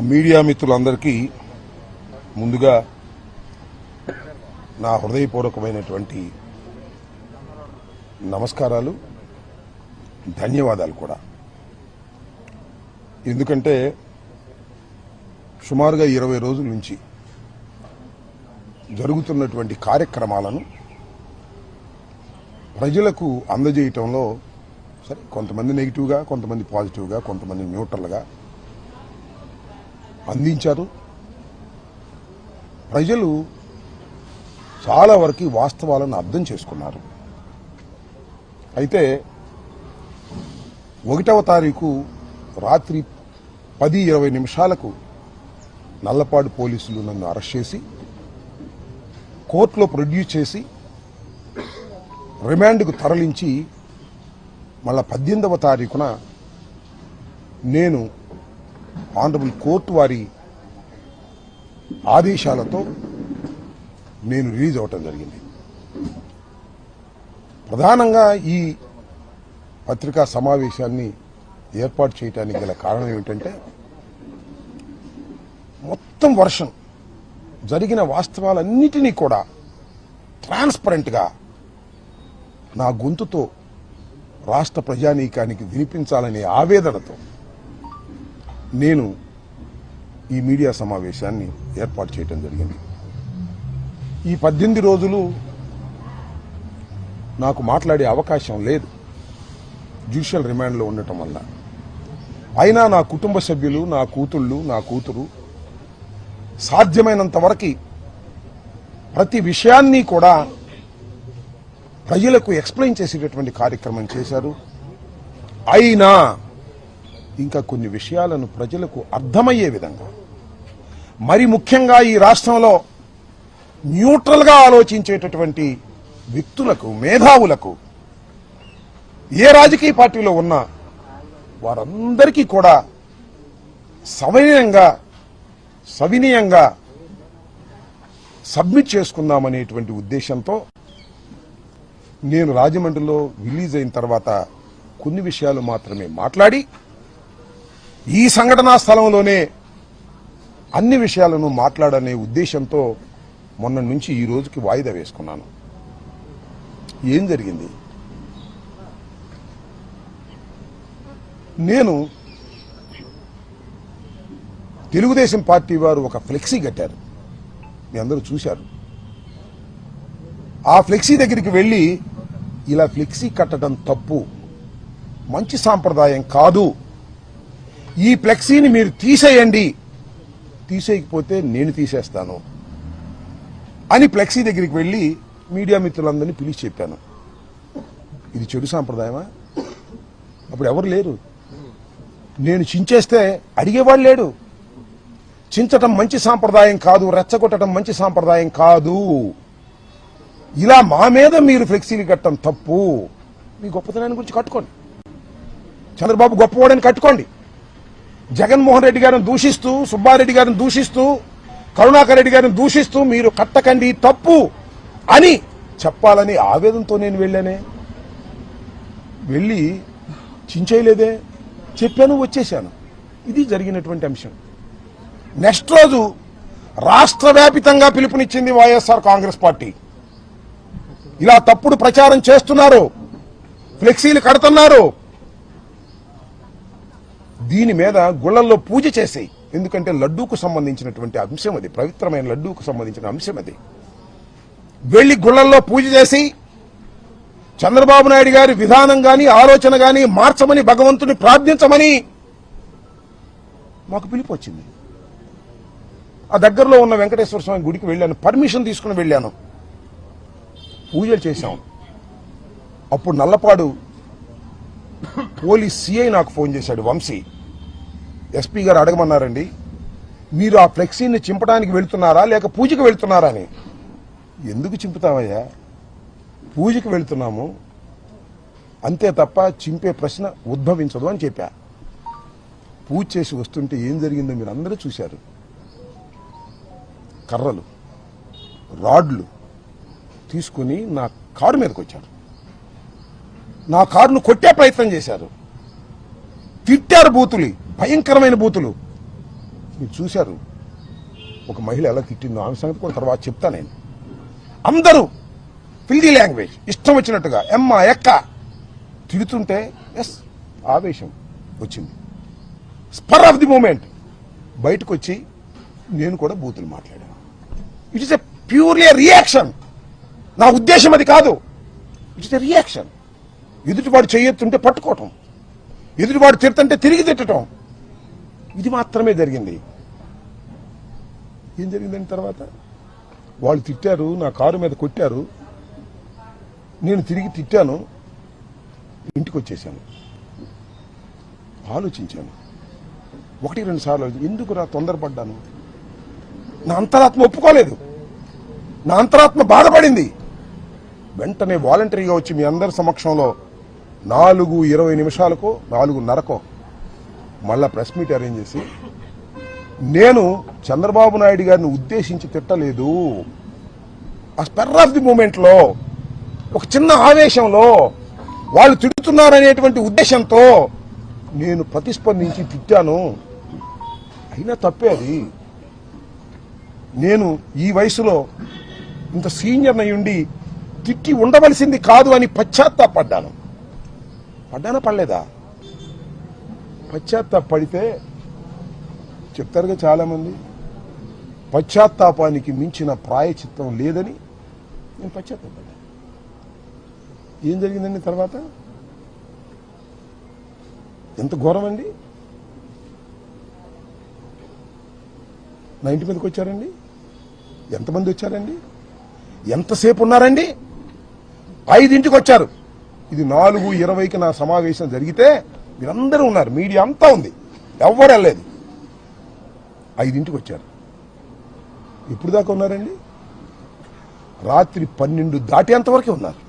Media మిత్రులందరికీ ముందుగా నా హృదయపూర్వకమైనటువంటి నమస్కారాలు, ధన్యవాదాలు కూడా. ఎందుకంటే సుమారుగా 20 రోజుల నుంచి జరుగుతున్నటువంటి కార్యక్రమాలను ప్రజలకు అందజేయటంలో సరే కొంతమంది నెగిటివ్గా, కొంతమంది పాజిటివ్గా, కొంతమంది న్యూట్రల్గా అందించారు. ప్రజలు చాలా వరకు వాస్తవాలను అర్థం చేసుకున్నారు. అయితే 1వ తారీఖు రాత్రి 10:20 నిమిషాలకు నల్లపాడు పోలీసులు నన్ను అరెస్ట్ చేసి కోర్టులో ప్రొడ్యూస్ చేసి రిమాండ్కు తరలించి మళ్ళా 18వ తారీఖున నేను ఆనరబుల్ కోర్టు వారి ఆదేశాలతో నేను రిలీజ్ అవటం జరిగింది. ప్రధానంగా ఈ పత్రికా సమావేశాన్ని ఏర్పాటు చేయడానికి గల కారణం ఏమిటంటే మొత్తం వర్షం జరిగిన వాస్తవాలన్నిటినీ కూడా ట్రాన్స్పరెంట్గా నా గొంతుతో రాష్ట్ర ప్రజానీకానికి వినిపించాలనే ఆవేదనతో నేను ఈ మీడియా సమావేశాన్ని ఏర్పాటు చేయడం జరిగింది. ఈ 18 రోజులు నాకు మాట్లాడే అవకాశం లేదు జ్యుడిషియల్ రిమాండ్లో ఉండటం వల్ల. అయినా నా కుటుంబ సభ్యులు, నా కూతుళ్ళు, నా కూతురు సాధ్యమైనంత వరకు ప్రతి విషయాన్ని కూడా ప్రజలకు ఎక్స్ప్లెయిన్ చేసేటటువంటి కార్యక్రమం చేశారు. అయినా ఇంకా కొన్ని విషయాలను ప్రజలకు అర్థమయ్యే విధంగా, మరి ముఖ్యంగా ఈ రాష్ట్రంలో న్యూట్రల్గా ఆలోచించేటటువంటి వ్యక్తులకు, మేధావులకు, ఏ రాజకీయ పార్టీలో ఉన్నా వారందరికీ కూడా సవినయంగా సబ్మిట్ చేసుకుందామనేటువంటి ఉద్దేశంతో నేను రాజమండ్రిలో రిలీజ్ అయిన తర్వాత కొన్ని విషయాలు మాత్రమే మాట్లాడి ఈ సంఘటనా స్థలంలోనే అన్ని విషయాలను మాట్లాడనే ఉద్దేశంతో మొన్న నుంచి ఈ రోజుకి వాయిదా వేసుకున్నాను. ఏం జరిగింది? నేను తెలుగుదేశం పార్టీ వారు ఒక ఫ్లెక్సీ కట్టారు, మీ అందరూ చూశారు. ఆ ఫ్లెక్సీ దగ్గరికి వెళ్లి ఇలా ఫ్లెక్సీ కట్టడం తప్పు, మంచి సాంప్రదాయం కాదు, ఈ ఫ్లెక్సీని మీరు తీసేయండి, తీసేయకపోతే నేను తీసేస్తాను అని ఫ్లెక్సీ దగ్గరికి వెళ్లి మీడియా మిత్రులందరినీ పిలిచి చెప్పాను. ఇది చెడు సాంప్రదాయమా? అప్పుడు ఎవరు లేరు. నేను చించేస్తే అడిగేవాడు లేడు. చించటం మంచి సాంప్రదాయం కాదు, రెచ్చగొట్టడం మంచి సాంప్రదాయం కాదు, ఇలా మా మీద మీరు ఫ్లెక్సీలు కట్టడం తప్పు, మీ గొప్పతనాన్ని గురించి కట్టుకోండి, చంద్రబాబు గొప్పవాడని కట్టుకోండి, జగన్మోహన్ రెడ్డి గారిని దూషిస్తూ, సుబ్బారెడ్డి గారిని దూషిస్తూ, కరుణాకర్ రెడ్డి గారిని దూషిస్తూ మీరు కట్టకండి తప్పు అని చెప్పాలని ఆవేదనతో నేను వెళ్ళానే. వెళ్ళి చించేయలేదే, చెప్పాను, వచ్చేశాను. ఇది జరిగినటువంటి అంశం. నెక్స్ట్ రోజు రాష్ట్ర వ్యాపితంగా పిలుపునిచ్చింది వైఎస్ఆర్ కాంగ్రెస్ పార్టీ. ఇలా తప్పుడు ప్రచారం చేస్తున్నారు, ఫ్లెక్సీలు కడుతున్నారు, దీని మీద గుళ్లల్లో పూజ చేసేయి. ఎందుకంటే లడ్డూకు సంబంధించినటువంటి అంశం అది, పవిత్రమైన లడ్డూకు సంబంధించిన అంశం అది. వెళ్లి గుళ్లల్లో పూజ చేసి చంద్రబాబు నాయుడు గారి విధానం గాని, ఆలోచన గాని మార్చమని భగవంతుని ప్రార్థించమని మాకు పిలుపు వచ్చింది. ఆ దగ్గరలో ఉన్న వెంకటేశ్వర స్వామి గుడికి వెళ్ళాను, పర్మిషన్ తీసుకుని వెళ్ళాను, పూజలు చేశాం. అప్పుడు నల్లపాడు పోలీస్ సిఐ నాకు ఫోన్ చేశాడు, వంశీ. ఎస్పీ గారు అడగమన్నారండి, మీరు ఆ ఫ్లెక్సీని చింపడానికి వెళ్తున్నారా లేక పూజకు వెళ్తున్నారా అని. ఎందుకు చింపుతామయ్యా, పూజకు వెళ్తున్నాము అంతే తప్ప చింపే ప్రశ్న ఉద్భవించదు అని చెప్పా. పూజ చేసి వస్తుంటే ఏం జరిగిందో మీరు అందరూ చూశారు. కర్రలు, రాడ్లు తీసుకుని నా కారు మీదకి వచ్చారు, నా కారును కొట్టే ప్రయత్నం చేశారు, తిట్టారు, బూతులు, భయంకరమైన బూతులు. మీరు చూశారు ఒక మహిళ ఎలా తిట్టిందో, ఆమె సంగతి కూడా తర్వాత చెప్తా. నేను అందరూ ఫిల్దీ లాంగ్వేజ్ ఇష్టం వచ్చినట్టుగా ఎమ్మ ఎక్క తిడుతుంటే ఎస్ ఆవేశం వచ్చింది. స్పర్ ఆఫ్ ది మూమెంట్ బయటకు వచ్చి నేను కూడా బూతులు మాట్లాడాను. It is a purely reaction. నా ఉద్దేశం అది కాదు. It is a reaction. ఎదుటివాడు చేయొత్తుంటే పట్టుకోవటం, ఎదుటివాడు తిడుతుంటే తిరిగి తిట్టడం, ఇది మాత్రమే జరిగింది. ఏం జరిగిందని తర్వాత వాళ్ళు తిట్టారు, నా కారు మీద కొట్టారు, నేను తిరిగి తిట్టాను, ఇంటికి వచ్చేసాను. ఆలోచించాను 1-2 సార్లు, ఎందుకురా తొందరపడ్డాను. నా అంతరాత్మ ఒప్పుకోలేదు, నా అంతరాత్మ బాధపడింది. వెంటనే వాలంటరీగా వచ్చి మీ అందరి సమక్షంలో 4:20 నిమిషాలకో 4:30కో మళ్ళా ప్రెస్ మీట్ అరేంజ్ చేసి, నేను చంద్రబాబు నాయుడు గారిని ఉద్దేశించి తిట్టలేదు, ఆ స్పెర్ ఆఫ్ ది మూమెంట్ లో ఒక చిన్న ఆవేశంలో వాళ్ళు తిడుతున్నారనేటువంటి ఉద్దేశంతో నేను ప్రతిస్పందించి తిట్టాను. అయినా తప్పే అది. నేను ఈ వయసులో ఇంత సీనియర్ అయ్యుండి తిట్టి ఉండవలసింది కాదు అని పశ్చాత్తాపడ్డాను. పడ్డానా పడలేదా? పశ్చాత్తాపడితే చెప్తారుగా చాలా మంది, పశ్చాత్తాపానికి మించిన ప్రాయచిత్తం లేదని నేను పశ్చాత్తాపడ్డా. ఏం జరిగిందండి తర్వాత? ఎంత ఘోరం అండి. నా ఇంటి మీదకి వచ్చారండి. ఎంతమంది వచ్చారండి? ఎంతసేపు ఉన్నారండి? 5ంటికి వచ్చారు. ఇది 4:20కి నా సమావేశం జరిగితే మీరందరూ ఉన్నారు, మీడియా అంతా ఉంది, ఎవ్వరు వెళ్ళలేదు. 5ంటికి వచ్చారు. ఎప్పుడు దాకా ఉన్నారండి? రాత్రి 12 దాటేంతవరకే ఉన్నారు.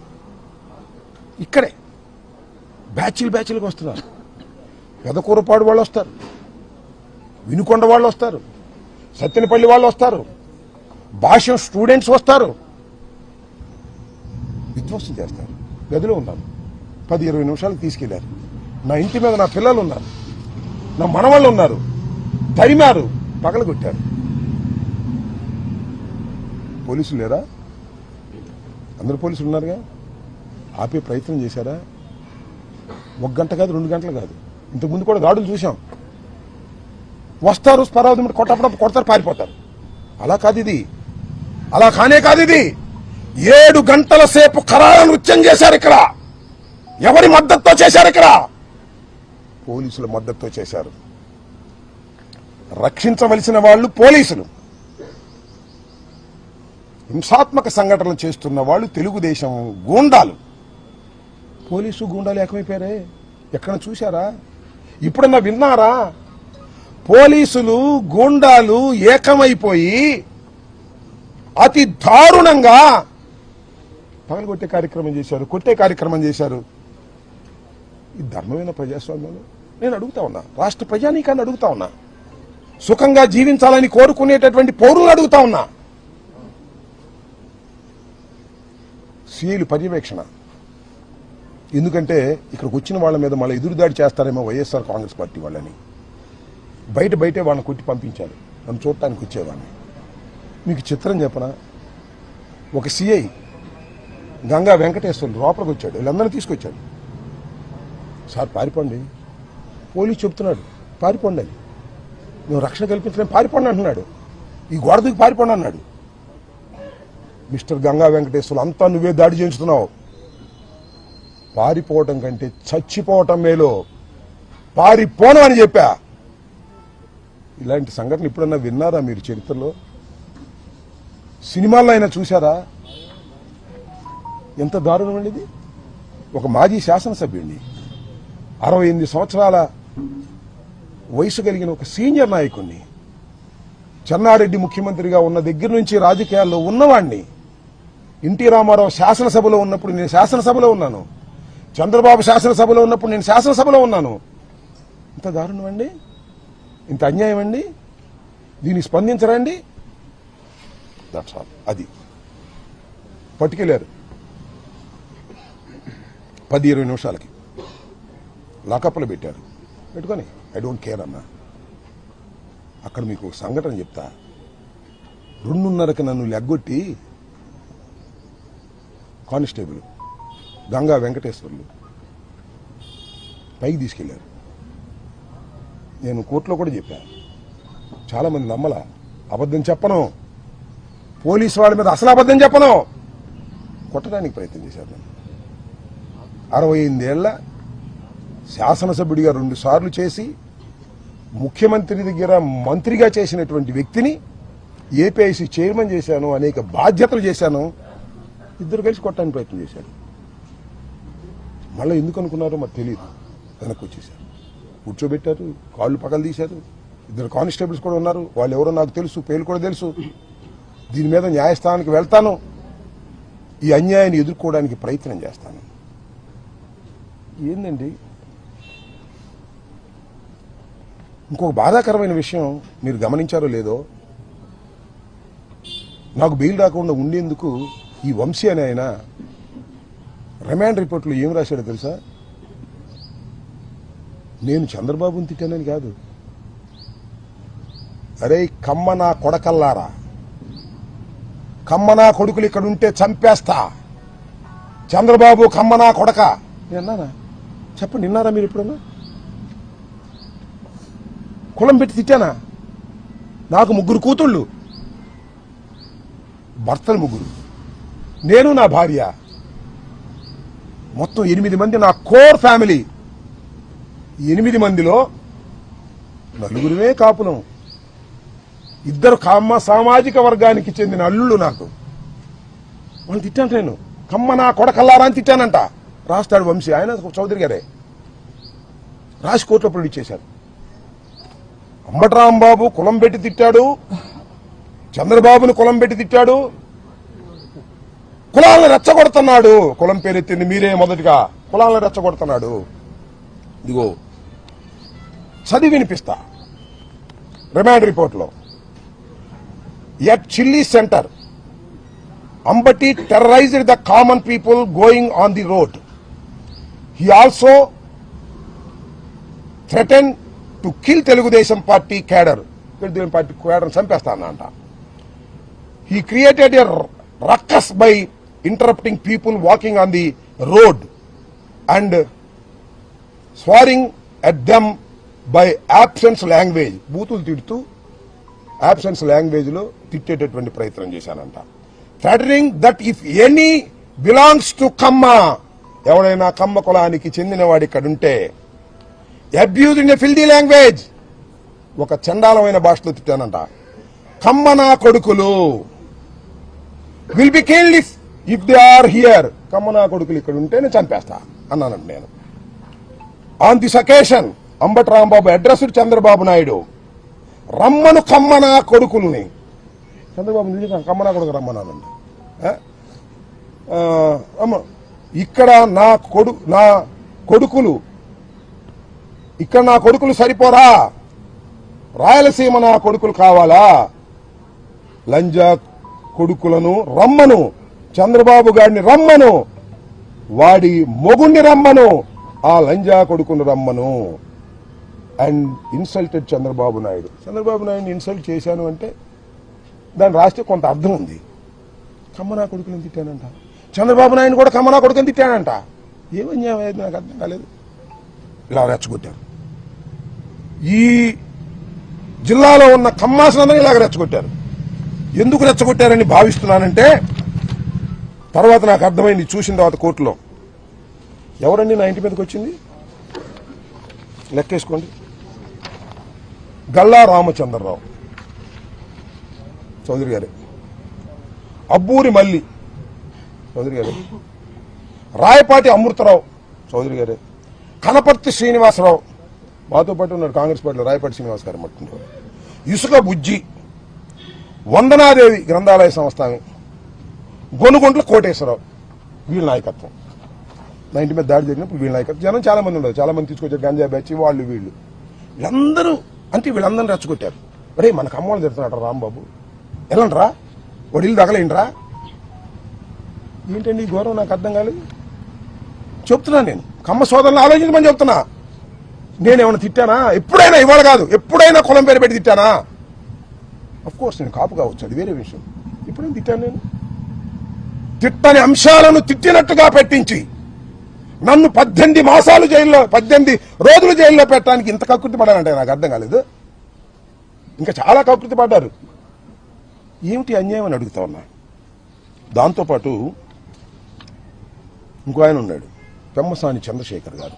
ఇక్కడే బ్యాచ్లుగా వస్తున్నారు. పెదకూరపాడు వాళ్ళు వస్తారు, వినుకొండ వాళ్ళు వస్తారు, సత్తెనపల్లి వాళ్ళు వస్తారు, భాష్యం స్టూడెంట్స్ వస్తారు, విధ్వంసం చేస్తారు. గదిలో ఉన్నాను. 10-20 నిమిషాలకు తీసుకెళ్లారు. నా ఇంటి మీద నా పిల్లలు ఉన్నారు, నా మనవాళ్ళు ఉన్నారు, తరిమారు, పగలగొట్టారు. పోలీసులు లేరా? అందరు పోలీసులు ఉన్నారుగా. ఆపే ప్రయత్నం చేశారా? 1 గంట కాదు, 2 గంటలు కాదు, ఇంతకుముందు కూడా దాడులు చూశాం. వస్తారు, స్పరావతి కొట్టప్పుడు కొడతారు, పారిపోతారు. అలా కాదు ఇది, అలా కానే కాదు ఇది. 7 గంటల సేపు ఖరార నృత్యం చేశారు ఇక్కడ. ఎవరి మద్దతుతో చేశారు? ఇక్కడ పోలీసుల మద్దతుతో చేశారు. రక్షించవలసిన వాళ్ళు పోలీసులు, హింసాత్మక సంఘటనలు చేస్తున్న వాళ్ళు తెలుగుదేశం గూండాలు. పోలీసు గూండాలు ఏకమైపోయారే, ఎక్కడ చూశారా? ఇప్పుడన్నా విన్నారా? పోలీసులు గూండాలు ఏకమైపోయి అతి దారుణంగా పగలగొట్టే కార్యక్రమం చేశారు, కొట్టే కార్యక్రమం చేశారు. ఈ ధర్మమైన ప్రజాస్వామ్యంలో నేను అడుగుతా ఉన్నా, రాష్ట్ర ప్రజానీకాన్ని అడుగుతా ఉన్నా, సుఖంగా జీవించాలని కోరుకునేటటువంటి పౌరులను అడుగుతా ఉన్నా. సిఐలు పర్యవేక్షణ. ఎందుకంటే ఇక్కడికి వచ్చిన వాళ్ళ మీద మళ్ళీ ఎదురుదాడి చేస్తారేమో వైఎస్ఆర్ కాంగ్రెస్ పార్టీ వాళ్ళని. బయటే వాళ్ళని కొట్టి పంపించారు. నన్ను చూడటానికి వచ్చేవాడిని. మీకు చిత్రం చెప్పనా? ఒక సిఐ గంగా వెంకటేశ్వర్లు లోపలికి వచ్చాడు, వీళ్ళందరినీ తీసుకొచ్చాడు. సార్ పారిపోండి, పోలీసు చెప్తున్నాడు పారిపోండి అని. నువ్వు రక్షణ కల్పించలేం, పారిపోండి అంటున్నాడు. ఈ గోడ దూకి పారిపోండి అన్నాడు. మిస్టర్ గంగా వెంకటేశ్వర్లు, అంతా నువ్వే దాడి చేయించుతున్నావు, పారిపోవటం కంటే చచ్చిపోవటం మేలో, పారిపోను అని చెప్పా. ఇలాంటి సంఘటనలు ఎప్పుడన్నా విన్నారా మీరు చరిత్రలో? సినిమాల్లో అయినా చూశారా? ఎంత దారుణం అండి ఇది. ఒక మాజీ శాసనసభ్యుడిని, 68 సంవత్సరాల వయసు కలిగిన ఒక సీనియర్ నాయకుడిని, చెన్నారెడ్డి ముఖ్యమంత్రిగా ఉన్న దగ్గర నుంచి రాజకీయాల్లో ఉన్నవాడిని, ఎన్టీ రామారావు శాసనసభలో ఉన్నప్పుడు నేను శాసనసభలో ఉన్నాను, చంద్రబాబు శాసనసభలో ఉన్నప్పుడు నేను శాసనసభలో ఉన్నాను. ఇంత దారుణం అండి, ఇంత అన్యాయం అండి. దీన్ని స్పందించరండి. That's all. అది పట్టుకెళ్లారు 10-20 నిమిషాలకి లాకప్లో పెట్టారు. పెట్టుకొని ఐ డోంట్ కేర్ అన్నా. అక్కడ మీకు ఒక సంఘటన చెప్తా. 2:30కి నన్ను లెగ్గొట్టి కానిస్టేబుల్ గంగా వెంకటేశ్వర్లు పైకి తీసుకెళ్లారు. నేను కోర్టులో కూడా చెప్పాను. చాలా మంది నమ్మల. అబద్ధం చెప్పను, పోలీసు వాళ్ళ మీద అసలు అబద్ధం చెప్పను. కొట్టడానికి ప్రయత్నం చేశారు. నన్ను 68 ఏళ్ల శాసనసభ్యుడిగా 2 సార్లు చేసి ముఖ్యమంత్రి దగ్గర మంత్రిగా చేసినటువంటి వ్యక్తిని ఏపీఐసీ చైర్మన్ చేశాను, అనేక బాధ్యతలు చేశాను. ఇద్దరు కలిసి కొట్టడానికి ప్రయత్నం చేశారు. మళ్ళీ ఎందుకు అనుకున్నారో మాకు తెలియదు. వెనక్కి వచ్చేసారు, కూర్చోబెట్టారు, కాళ్ళు పగలు తీశారు. 2 కానిస్టేబుల్స్ కూడా ఉన్నారు. వాళ్ళు ఎవరో నాకు తెలుసు, పేర్లు కూడా తెలుసు. దీని మీద న్యాయస్థానానికి వెళ్తాను, ఈ అన్యాయాన్ని ఎదుర్కోవడానికి ప్రయత్నం చేస్తాను. ఏందండి, ఇంకొక బాధాకరమైన విషయం మీరు గమనించారో లేదో, నాకు బెయిల్ రాకుండా ఉండేందుకు ఈ వంశీ అనే ఆయన రిమాండ్ రిపోర్ట్లో ఏం రాశాడో తెలుసా? నేను చంద్రబాబుని తిట్టానని కాదు, అరే కమ్మ నా కొడకల్లారా, కమ్మ నా కొడుకులు ఇక్కడ ఉంటే చంపేస్తా, చంద్రబాబు కమ్మ నా కొడక. నేను అన్నానా? చెప్పండి, విన్నారా మీరు ఎప్పుడన్నా? కులం పెట్టి తిట్టానా? నాకు 3 కూతుళ్ళు, భర్తలు 3, నేను నా భార్య, మొత్తం 8 మంది నా కోర్ ఫ్యామిలీ. 8 మందిలో 4 కాపులం, 2 కమ్మ సామాజిక వర్గానికి చెందిన అల్లుళ్ళు నాకు. వాళ్ళు తిట్టాను. నేను కమ్మ నా కొడకల్లారా అని తిట్టానంట. రాస్తాడు వంశీ, ఆయన చౌదరి గారే రాసి కోర్టులో ప్రొడ్యూస్ చేశారు. అంబటరాంబాబు కులం పెట్టి తిట్టాడు, చంద్రబాబును కులం పెట్టి తిట్టాడు, కులాలను రెచ్చగొడుతున్నాడు. కులం పేరెత్తింది మీరే మొదటిగా, కులాలను రెచ్చగొడుతున్నాడు. ఇదిగో చదివి వినిపిస్తా. రిమాండ్ రిపోర్ట్లో, at chilli centre Ambati terrorized the common people going on the road. He also threaten to kill Telugu Desam party cadre. Telugu Desam party cadre చంపేస్తానంట. He created a ruckus by interrupting people walking on the road and swearing at them by abusive language. బూతులు తిడుతూ abusive language లో తిట్టేటటువంటి ప్రయత్నం చేశానంట. Threatening that if any belongs to Kamma, ఎవడైనా కమ్మ కులానికి చెందినవాడు ఇక్కడుంటే, abuse in a filthy language, ఒక చండాలమైన భాషలో తిట్టానంట. కమ్మ నా కొడుకులు will be killed if they are here. Kamma నా కొడుకులు ఇక్కడ ఉంటే నేను చంపేస్తా అన్నానంట నేను. On this occasion Ambati Rambabu addressed Chandrababu Naidu, రమ్మను కమ్మ నా కొడుకుల్ని. చంద్రబాబు నిజంగా కమ్మ నా కొడుకు రమ్మన్నానండి. ఇక్కడ నా కొడుకులు ఇక్కడ నా కొడుకులు సరిపోరా, రాయలసీమ నా కొడుకులు కావాలా? లంజా కొడుకులను రమ్మను, చంద్రబాబు గారిని రమ్మను, వాడి మొగుణ్ణి రమ్మను, ఆ లంజా కొడుకును రమ్మను. And insulted Chandrababu Naidu. చంద్రబాబు నాయుడిని ఇన్సల్ట్ చేశాను అంటే దాన్ని రాస్తే కొంత అర్థం ఉంది. కమ్మనా కొడుకుని తిట్టానంట, చంద్రబాబు నాయుడు కూడా కమ్మనా కొడుకుని తిట్టానంట. ఏమన్యాయం అయ్యేది నాకు అర్థం కాలేదు. ఇలా రెచ్చగొట్టారు. ఈ జిల్లాలో ఉన్న కమ్మాసనందరూ ఇలాగ రెచ్చగొట్టారు. ఎందుకు రెచ్చగొట్టారని భావిస్తున్నానంటే తర్వాత నాకు అర్థమైంది చూసిన తర్వాత కోర్టులో. ఎవరండి నా ఇంటి మీదకి వచ్చింది? లెక్కేసుకోండి. గల్లా రామచంద్రరావు చౌదరి గారే, అబ్బూరి మల్లి చౌదరి గారే, రాయపాటి అమృతరావు చౌదరి గారే, కనపర్తి శ్రీనివాసరావు మాతో పాటు ఉన్నాడు కాంగ్రెస్ పార్టీలో, రాయపాటి శ్రీనివాస్ గారు మట్టుకుంటారు, ఇసుక బుజ్జి, వందనాదేవి గ్రంథాలయ సంస్థానం, గొనుగొంట్ల కోటేశ్వరరావు. వీళ్ళ నాయకత్వం. నా ఇంటి మీద దాడి జరిగినప్పుడు వీళ్ళ నాయకత్వం. జనం చాలా మంది ఉండదు, చాలా మంది తీసుకొచ్చారు, గంజా బ్యాచ్ వాళ్ళు వీళ్ళు. వీళ్ళందరూ అంటే వీళ్ళందరూ రెచ్చగొట్టారు. అరే మనకు అమ్మవాళ్ళు తిడుతున్నాడు రాంబాబు, ఎలాంట్రా వాడు ఇల్లు తగలేంట్రా. ఏంటండి ఈ గౌరవం నాకు అర్థం కాలేదు. చెప్తున్నా నేను, కమ్మ సోదరులను ఆలోచించమని చెప్తున్నా. నేనేమైనా తిట్టానా? ఎప్పుడైనా, ఇవాళ కాదు, ఎప్పుడైనా కులం పేరు పెట్టి తిట్టానా? కోర్స్ నేను కాపు కావచ్చు, అది వేరే విషయం. ఎప్పుడైనా తిట్టాను నేను? తిట్టని అంశాలను తిట్టినట్టుగా పెట్టించి నన్ను 18 మాసాలు జైల్లో, 18 రోజులు జైల్లో పెట్టడానికి ఇంత కకృతి పడాలంటే నాకు అర్థం కాలేదు. ఇంకా చాలా కకృతి పడ్డారు. ఏమిటి అన్యాయం అని అడుగుతా ఉన్నా. దాంతోపాటు ఇంకో ఆయన ఉన్నాడు, పెమ్మసాని చంద్రశేఖర్ గారు.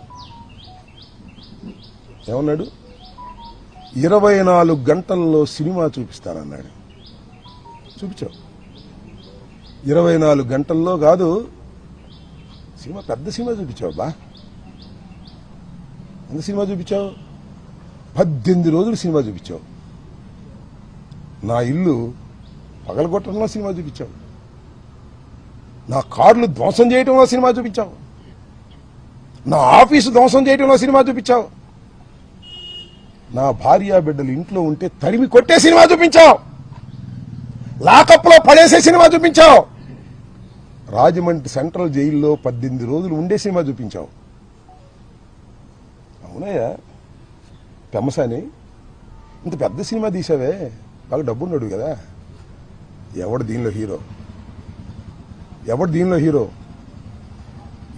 ఏమన్నాడు? 24 గంటల్లో సినిమా చూపిస్తానన్నాడు. చూపించావు. 24 గంటల్లో కాదు, సినిమా, పెద్ద సినిమా చూపించావు బా. ఎంత సినిమా చూపించావు? 18 రోజులు సినిమా చూపించావు. నా ఇల్లు పగలగొట్టడంలో సినిమా చూపించావు. నా కార్లు ధ్వంసం చేయడంలో సినిమా చూపించావు. నా ఆఫీసు ధ్వంసం చేయడంలో సినిమా చూపించావు. నా భార్య బిడ్డలు ఇంట్లో ఉంటే తరిమి కొట్టే సినిమా చూపించావు. లాకప్లో పడేసే సినిమా చూపించావు. రాజమండ్రి సెంట్రల్ జైల్లో 18 రోజులు ఉండే సినిమా చూపించావు. అవునయ్యా పెమ్మసాని, ఇంత పెద్ద సినిమా తీసావే, బాగా డబ్బున్నాడు కదా. ఎవడు దీనిలో హీరో? ఎవడు దీనిలో హీరో?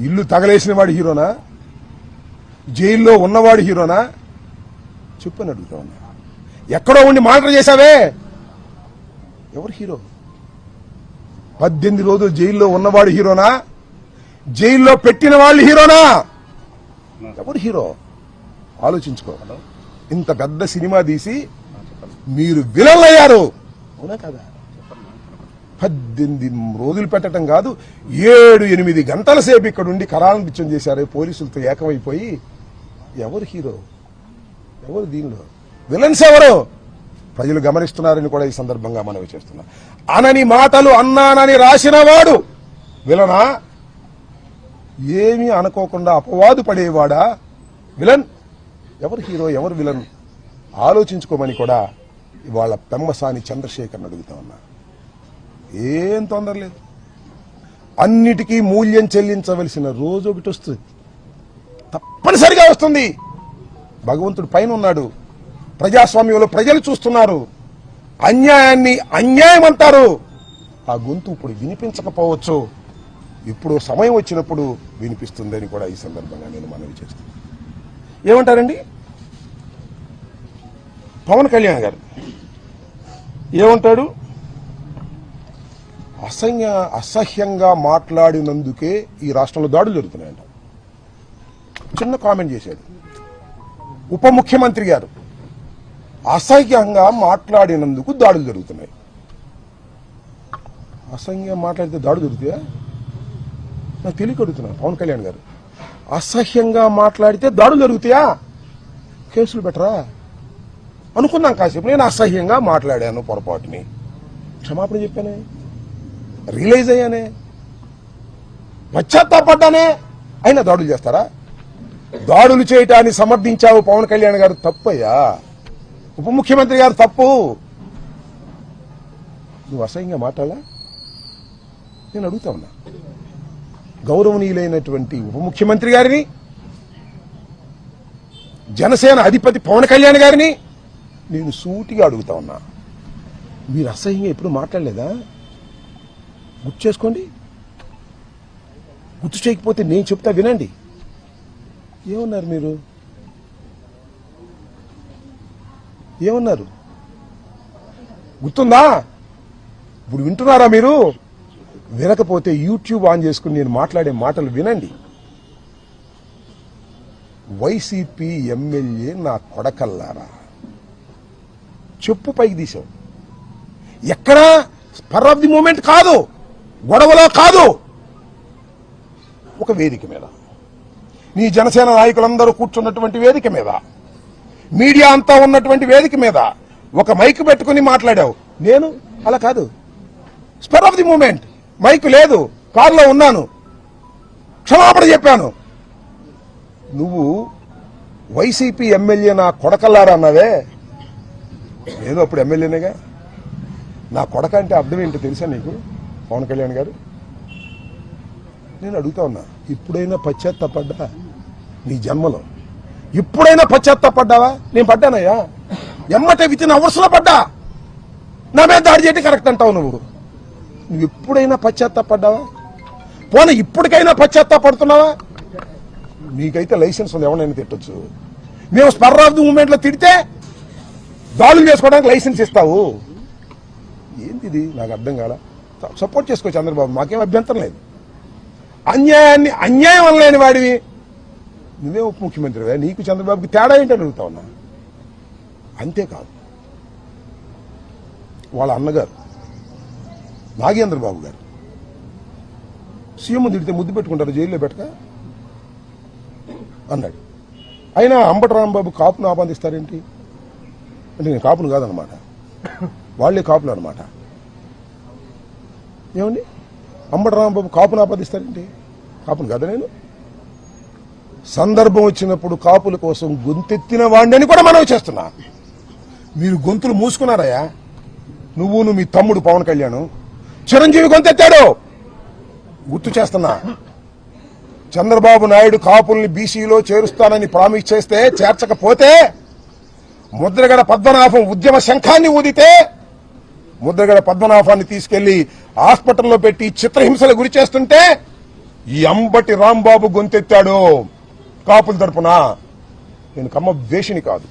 ఇల్లు తగలేసిన వాడు హీరోనా? జైల్లో ఉన్నవాడు హీరోనా? చెప్పని అడుగుతా ఉన్నా. ఎక్కడో ఉండి మానిటర్ చేశావే, ఎవరు హీరో? 18 రోజులు జైల్లో ఉన్నవాడు హీరోనా? జైల్లో పెట్టిన వాళ్ళు హీరోనా? ఎవరు హీరో? ఆలోచించుకో. ఇంత పెద్ద సినిమా తీసి మీరు విలన్లు అయ్యారు, అవునా కదా? 18 రోజులు పెట్టడం కాదు, 7-8 గంటల సేపు ఇక్కడ ఉండి కరాలను బిచ్చం చేశారు పోలీసులతో ఏకమైపోయి. ఎవరు హీరో? ఎవరు దీనిలో విలన్స్? ఎవరు? ప్రజలు గమనిస్తున్నారని కూడా ఈ సందర్భంగా మనవి చేస్తున్నా. అనని మాటలు అన్నానని రాసినవాడు విలనా? ఏమీ అనుకోకుండా అపవాదు పడేవాడా విలన్? ఎవరు హీరో, ఎవరు విలన్? ఆలోచించుకోమని కూడా ఇవాళ పెమ్మసాని చంద్రశేఖర్ని అడుగుతా ఉన్నా. ఏం తొందర లేదు. అన్నిటికీ మూల్యం చెల్లించవలసిన రోజు ఒకటి వస్తుంది, తప్పనిసరిగా వస్తుంది. భగవంతుడు పైన ఉన్నాడు, ప్రజాస్వామ్యంలో ప్రజలు చూస్తున్నారు. అన్యాయాన్ని అన్యాయం అంటారు. ఆ గొంతు ఇప్పుడు వినిపించకపోవచ్చు, ఇప్పుడు సమయం వచ్చినప్పుడు వినిపిస్తుందని కూడా ఈ సందర్భంగా నేను మనవి చేస్తాను. ఏమంటారండి పవన్ కళ్యాణ్ గారు? ఏమంటాడు? అసహ్యంగా మాట్లాడినందుకే ఈ రాష్ట్రంలో దాడులు జరుగుతున్నాయంట. చిన్న కామెంట్ చేశాడు. ఉప ముఖ్యమంత్రి గారు అసహ్యంగా మాట్లాడినందుకు దాడులు జరుగుతున్నాయి. అసహ్యంగా మాట్లాడితే దాడులు జరుగుతాయా? నాకు తెలియక అడుగుతున్నాను పవన్ కళ్యాణ్ గారు. అసహ్యంగా మాట్లాడితే దాడులు జరుగుతాయా? కేసులు పెట్టరా? అనుకున్నాం కాసేపు. నేను అసహ్యంగా మాట్లాడాను, పొరపాటుని క్షమాపణ చెప్పానే, రియలైజ్ అయ్యానే, పశ్చాత్తాపడ్డానే, అయినా దాడులు చేస్తారా? దాడులు చేయటాన్ని సమర్థించావు పవన్ కళ్యాణ్ గారు, తప్పయ్యా. ఉప ముఖ్యమంత్రి గారు తప్పు. నువ్వు అసహ్యంగా మాట్లాడాలా? నేను అడుగుతా ఉన్నా. గౌరవనీయులైనటువంటి ఉప ముఖ్యమంత్రి గారిని, జనసేన అధిపతి పవన్ కళ్యాణ్ గారిని నేను సూటిగా అడుగుతా ఉన్నా. మీరు అసహ్యంగా ఎప్పుడు మాట్లాడలేదా? గుర్తు చేసుకోండి. గుర్తు చేయకపోతే నేను చెప్తా వినండి. ఏమన్నారు మీరు? ఏమన్నారు గుర్తుందా? ఇప్పుడు వింటున్నారా మీరు? వినకపోతే యూట్యూబ్ ఆన్ చేసుకుని నేను మాట్లాడే మాటలు వినండి. వైసీపీ ఎమ్మెల్యే నా కొడకల్లారా, చెప్పు పైకి తీసావు. ఎక్కడా స్పర్ ఆఫ్ ది మూమెంట్ కాదు, గొడవలో కాదు, ఒక వేదిక మీద, నీ జనసేన నాయకులందరూ కూర్చున్నటువంటి వేదిక మీద, మీడియా అంతా ఉన్నటువంటి వేదిక మీద ఒక మైక్ పెట్టుకుని మాట్లాడావు. నేను అలా కాదు, spur of the moment, mic లేదు, కారులో ఉన్నాను, క్షమాపణ చెప్పాను. నువ్వు వైసీపీ ఎమ్మెల్యే నా కొడకల్లారా అన్నావే, నేను అప్పుడు ఎమ్మెల్యేనేగా. నా కొడక అంటే అర్థం ఏంటో తెలుసా నీకు పవన్ కళ్యాణ్ గారు? నేను అడుగుతా ఉన్నా, ఇప్పుడైనా పశ్చాత్తాపడ్డా నీ జన్మలో? ఇప్పుడైనా పశ్చాత్తాపడ్డావా? నేను పడ్డానయ్యా, ఎమ్మటే వితిన్ అవర్స్ లో పడ్డా. నా మీద దాడి చేయటం కరెక్ట్ అంటావు నువ్వు ఎప్పుడైనా పశ్చాత్తాపడ్డావా? పోనీ ఇప్పటికైనా పశ్చాత్తాపడుతున్నావా? నీకైతే లైసెన్స్ ఉంది, ఎవరైనా తిట్టొచ్చు. మేము స్పర్ ఆఫ్ ది మూమెంట్ లో తిడితే దాడులు చేసుకోవడానికి లైసెన్స్ ఇస్తావు. ఏంటిది నాకు అర్థం కాల. సపోర్ట్ చేసుకో చంద్రబాబు, మాకేం అభ్యంతరం లేదు. అన్యాయం అనలేని వాడివి నువ్వే ఉప ముఖ్యమంత్రివే, నీకు చంద్రబాబుకి తేడా ఏంటని అడుగుతా ఉన్నా. అంతేకాదు, వాళ్ళ అన్నగారు నాగేంద్రబాబు గారు సీఎం తిడితే ముద్దు పెట్టుకుంటారు, జైల్లో పెట్టక అన్నాడు. అయినా అంబటి రాంబాబు కాపును ఆపాదిస్తారేంటి అంటే నేను కాపును కాదనమాట, వాళ్లే కాపులు అనమాట. ఏమండి, అంబటి రాంబాబు కాపును ఆపాదిస్తారేంటి? కాపును కదా నేను. సందర్భం వచ్చినప్పుడు కాపుల కోసం గొంతెత్తిన వాడిని కూడా మనవి చేస్తున్నా. మీరు గొంతులు మూసుకున్నారయ్యా. నువ్వు మీ తమ్ముడు పవన్ కళ్యాణ్ చిరంజీవి గొంతెత్తాడు, గుర్తు చేస్తున్నా. చంద్రబాబు నాయుడు కాపుల్ని బీసీలో చేరుస్తానని ప్రామిస్ చేస్తే చేర్చకపోతే, ముద్రగడ పద్మనాభం ఉద్యమ శంఖాన్ని ఊదితే ముద్రగడ పద్మనాభాన్ని తీసుకెళ్లి హాస్పిటల్లో పెట్టి చిత్రహింసలు గురి చేస్తుంటే ఈ అంబటి రాంబాబు గొంతెత్తాడు కాపుల తరపున. నేను కమ్మ ద్వేషిని కాదు,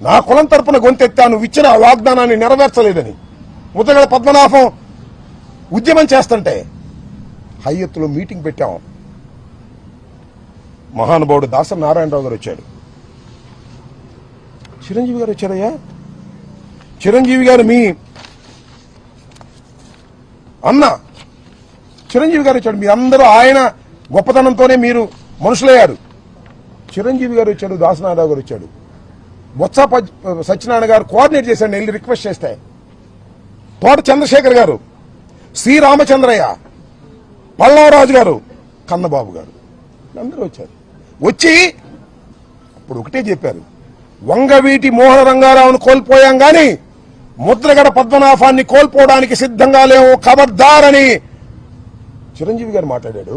నా కులం తరపున గొంతెత్తాను. ఇచ్చిన ఆ వాగ్దానాన్ని నెరవేర్చలేదని ముద్రగడ పద్మనాభం ఉద్యమం చేస్తుంటే హైయత్తులో మీటింగ్ పెట్టాం. మహానుభావుడు దాసరి నారాయణరావు గారు వచ్చాడు, చిరంజీవి గారు వచ్చారయ్యా. చిరంజీవి గారు మీ అన్న చిరంజీవి గారు వచ్చాడు. మీ అందరూ ఆయన గొప్పతనంతోనే మీరు మనుషులయ్యారు. చిరంజీవి గారు వచ్చాడు, దాసనారాయణ గారు వచ్చాడు, బొత్స సత్యనారాయణ గారు కోఆర్డినేట్ చేశాడు. వెళ్ళి రిక్వెస్ట్ చేస్తే తోట చంద్రశేఖర్ గారు, సి రామచంద్రయ్య, పల్లారాజు గారు, కన్నబాబు గారు అందరూ వచ్చారు. వచ్చి అప్పుడు ఒకటే చెప్పారు, వంగవీటి మోహన రంగారావును కోల్పోయాం గాని ముద్రగడ పద్మనాభాన్ని కోల్పోవడానికి సిద్ధంగా లేవు, ఖబర్దారని చిరంజీవి గారు మాట్లాడాడు.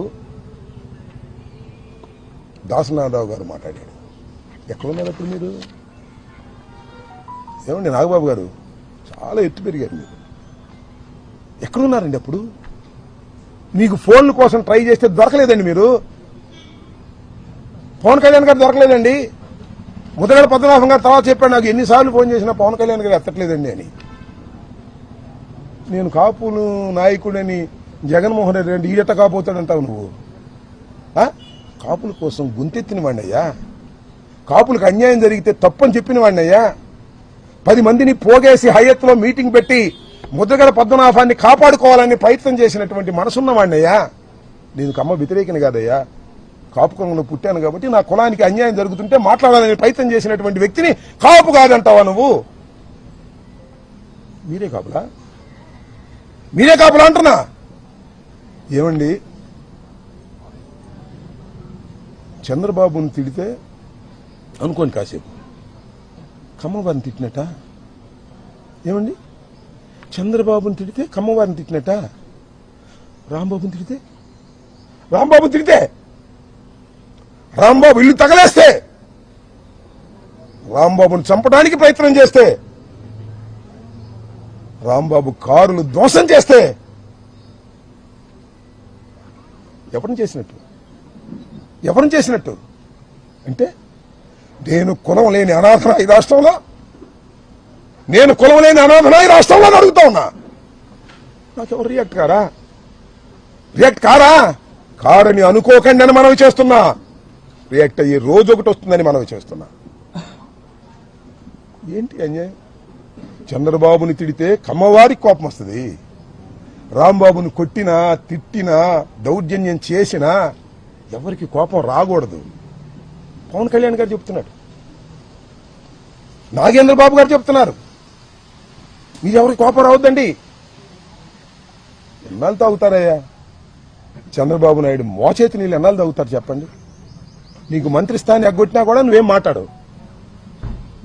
దాసనారాయణరావు గారు మాట్లాడాడు. ఎక్కడున్నారు అప్పుడు మీరు? ఏమండి నాగబాబు గారు, చాలా ఎత్తు పెరిగారు మీరు. ఎక్కడున్నారండి అప్పుడు? మీకు ఫోన్ల కోసం ట్రై చేస్తే దొరకలేదండి మీరు. పవన్ కళ్యాణ్ గారు దొరకలేదండి. ముద్రగడ పద్మనాభం గారు తర్వాత చెప్పాడు నాకు, ఎన్నిసార్లు ఫోన్ చేసినా పవన్ కళ్యాణ్ గారు ఎత్తట్లేదండి అని. నేను కాపులు నాయకుడని జగన్మోహన్ రెడ్డి ఈడట కాబోతాడంటావు నువ్వు. కాపుల కోసం గుంతెత్తిన వాడినయ్యా, కాపులకు అన్యాయం జరిగితే తప్పని చెప్పిన వాడినయ్యా. 10 మందిని పోగేసి హయత్లో మీటింగ్ పెట్టి ముద్రగడ పద్మనాభాన్ని కాపాడుకోవాలని ప్రయత్నం చేసినటువంటి మనసున్న వాడినయ్యా. నేను కమ్మ వ్యతిరేకిని కాదయ్యా, కాపు కులంలో పుట్టాను కాబట్టి నా కులానికి అన్యాయం జరుగుతుంటే మాట్లాడాలని ప్రయత్నం చేసినటువంటి వ్యక్తిని కాపు కాదంటావా నువ్వు? మీరే కాపులా? మీరే కాపులా అంటున్నా. ఏమండి, చంద్రబాబుని తిడితే అనుకోండి కాసేపు, కమ్మవారిని తిట్టినట్ట. ఏమండి, చంద్రబాబుని తిడితే కమ్మవారిని తిట్టినట్ట. రాంబాబుని తిడితే రాంబాబు ఇల్లు తగలేస్తే, రాంబాబుని చంపడానికి ప్రయత్నం చేస్తే, రాంబాబు కారులు ధ్వంసం చేస్తే ఎవరిని చేసినట్టు అంటే నేను కులం లేని అనాథన ఈ రాష్ట్రంలో, నేను కులం లేని అనాథన ఈ రాష్ట్రంలో అడుగుతా ఉన్నా. నాకెవరు రియాక్ట్ కారా? కారని అనుకోకండి అని మనవి చేస్తున్నా. రియాక్ట్ అయ్యే రోజు ఒకటి వస్తుందని మనవి చేస్తున్నా. ఏంటి అన్యాయం? చంద్రబాబుని తిడితే కమ్మవారికి కోపం వస్తుంది, రాంబాబుని కొట్టినా తిట్టినా దౌర్జన్యం చేసినా ఎవరికి కోపం రాకూడదు. పవన్ కళ్యాణ్ గారు చెప్తున్నాడు, నాగేంద్రబాబు గారు చెప్తున్నారు, మీరు ఎవరికి కోపం రావద్దండి. ఎన్నాళ్ళు తాగుతారయ్యా చంద్రబాబు నాయుడు మోచేతి నీళ్ళు? ఎన్నాళ్ళు తాగుతారు చెప్పండి? నీకు మంత్రి స్థానాన్ని ఎగ్గొట్టినా కూడా నువ్వేం మాట్లాడవు.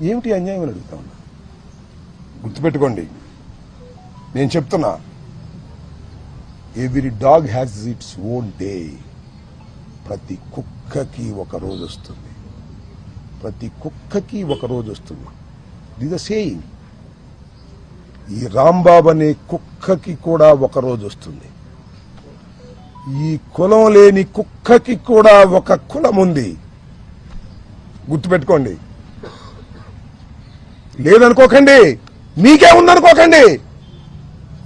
ఏమిటి అన్యాయం అని అడుగుతా ఉన్నా. గుర్తుపెట్టుకోండి, నేను చెప్తున్నా, every dog has its own day. ప్రతి కుక్కకి ఒక రోజు వస్తుంది. ప్రతి కుక్కకి ఒక రోజు వస్తుంది. This the saying. ఈ రాంబాబు అనే కుక్కకి కూడా ఒక రోజు వస్తుంది. ఈ కులం లేని కుక్కకి కూడా ఒక కులం ఉంది. గుర్తుపెట్టుకోండి. లేదనుకోకండి, మీకే ఉందనుకోకండి.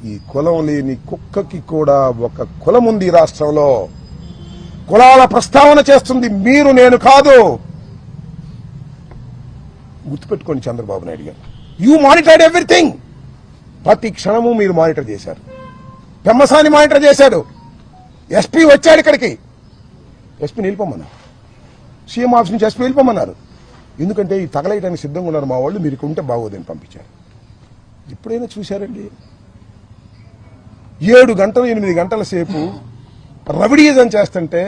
ఈ కులం లేని కుక్కకి కూడా ఒక కులం ఉంది ఈ రాష్ట్రంలో. కులాల ప్రస్తావన చేస్తుంది మీరు, నేను కాదు. గుర్తుపెట్టుకోండి చంద్రబాబు నాయుడు గారు. You monitored everything. ప్రతి క్షణము మీరు మానిటర్ చేశారు. పెమ్మసాని మానిటర్ చేశాడు. ఎస్పీ వచ్చాడు ఇక్కడికి. ఎస్పీని వెళ్ళిపోమన్నారు. సీఎం ఆఫీస్ నుంచి ఎస్పీ వెళ్ళిపోమన్నారు. ఎందుకంటే ఈ తగలేయడానికి సిద్ధంగా ఉన్నారు మా వాళ్ళు, మీరు ఉంటే బాగోదని పంపించారు. ఎప్పుడైనా చూశారండి 7 గంటలు 8 గంటల సేపు రవిడీజం చేస్తుంటే